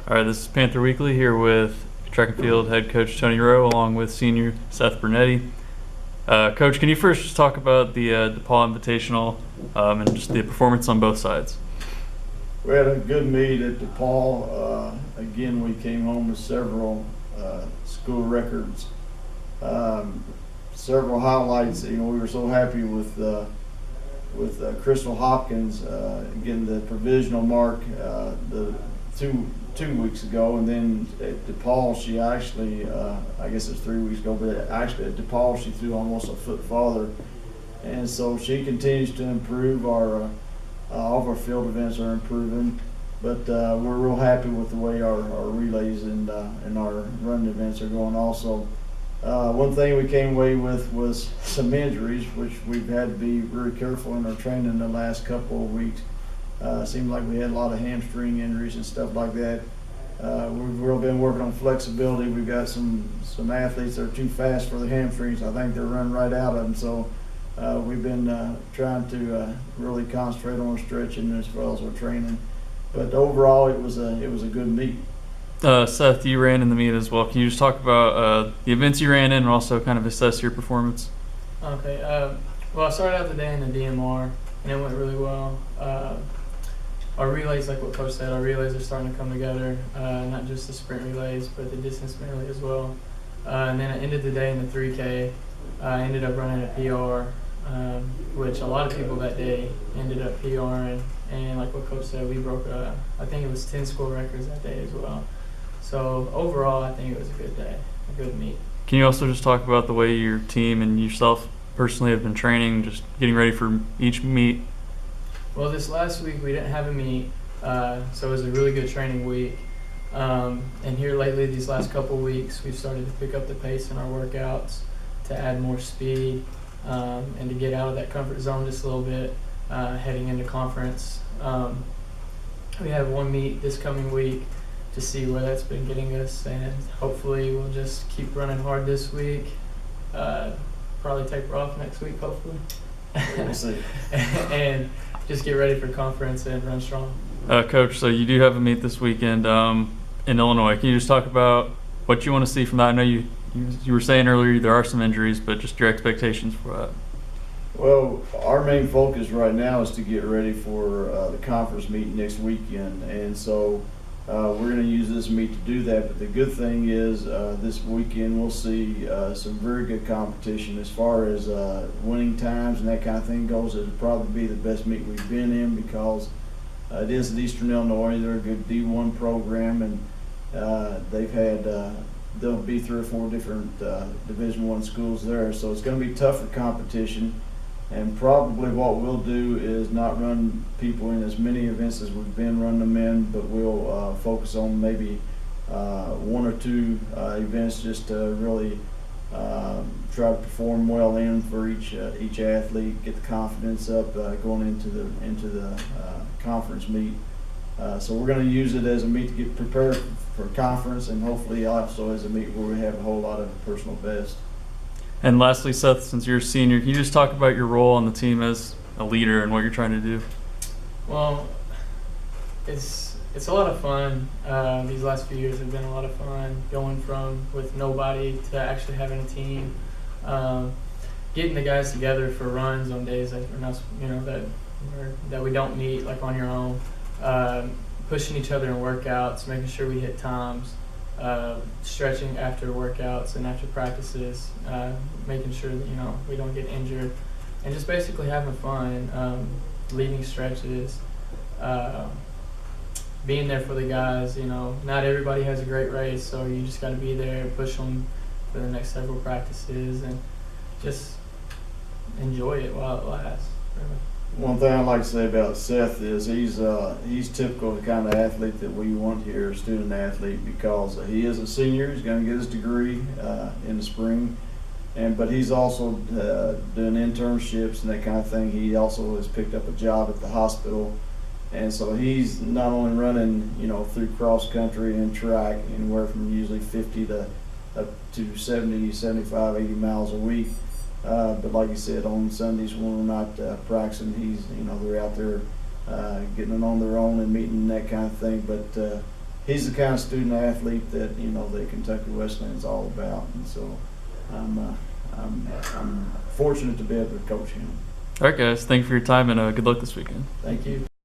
All right, this is Panther Weekly here with track and field head coach Tony Rowe along with senior Seth Burnette. Coach, can you first just talk about the DePaul Invitational and just the performance on both sides? We had a good meet at DePaul. Again, we came home with several school records, several highlights. We were so happy with Crystal Hopkins getting the provisional mark the two weeks ago, and then at DePaul she actually, I guess it's 3 weeks ago, but actually at DePaul she threw almost a foot farther, and so she continues to improve. All of our field events are improving, but we're real happy with the way our relays and our run events are going also. One thing we came away with was some injuries, which we've had to be very careful in our training the last couple of weeks. Seemed like we had a lot of hamstring injuries and stuff like that. We've really been working on flexibility. We've got some athletes that are too fast for the hamstrings. I think they're running right out of them. So we've been trying to really concentrate on our stretching as well as our training. But overall, it was a good meet. Seth, you ran in the meet as well. Can you just talk about the events you ran in and also kind of assess your performance? Okay. Well, I started out the day in the DMR, and it went really well. Our relays, like what Coach said, our relays are starting to come together, not just the sprint relays, but the distance relay as well. And then I ended the day in the 3K. I ended up running a PR, which a lot of people that day ended up PRing. And like what Coach said, we broke, I think it was 10 school records that day as well. So overall, I think it was a good day, a good meet. Can you also just talk about the way your team and yourself personally have been training, just getting ready for each meet? Well, this last week we didn't have a meet, so it was a really good training week. And here lately, these last couple weeks, we've started to pick up the pace in our workouts to add more speed and to get out of that comfort zone just a little bit heading into conference. We have one meet this coming week to see where that's been getting us, and hopefully we'll just keep running hard this week. Probably taper off next week, hopefully. We'll see. And just get ready for conference and run strong. Coach, so you do have a meet this weekend in Illinois. Can you just talk about what you want to see from that? I know you were saying earlier there are some injuries, but just your expectations for that. Well, our main focus right now is to get ready for the conference meet next weekend, and so we're going to use this meet to do that. But the good thing is this weekend we'll see some very good competition as far as winning times and that kind of thing goes. It'll probably be the best meet we've been in because it is at Eastern Illinois. They're a good D1 program, and they've had there'll be 3 or 4 different Division I schools there, so it's going to be tougher competition. And probably what we'll do is not run people in as many events as we've been running them in, but we'll focus on maybe 1 or 2 events just to really try to perform well in for each athlete, get the confidence up going into the conference meet. So we're going to use it as a meet to get prepared for conference, and hopefully also as a meet where we have a whole lot of personal best. And lastly, Seth, since you're a senior, can you just talk about your role on the team as a leader and what you're trying to do? Well, it's a lot of fun. These last few years have been a lot of fun, going from with nobody to actually having a team, getting the guys together for runs on days that we're not, that we don't meet, like on your own, pushing each other in workouts, making sure we hit times. Stretching after workouts and after practices, making sure that we don't get injured, and just basically having fun, leading stretches, being there for the guys. Not everybody has a great race, so you just got to be there, push them for the next several practices, and just enjoy it while it lasts. Really. One thing I'd like to say about Seth is he's typical of the kind of athlete that we want here, a student athlete, because he is a senior. He's going to get his degree in the spring, but he's also doing internships and that kind of thing. He also has picked up a job at the hospital, and so he's not only running through cross country and track anywhere from usually 50 to up to 70, 75, 80 miles a week. But like you said, on Sundays when we're not practicing, they're out there getting it on their own and meeting and that kind of thing. But he's the kind of student athlete that that Kentucky Wesleyan's all about, and so I'm fortunate to be able to coach him. All right, guys. Thank you for your time, and good luck this weekend. Thank you.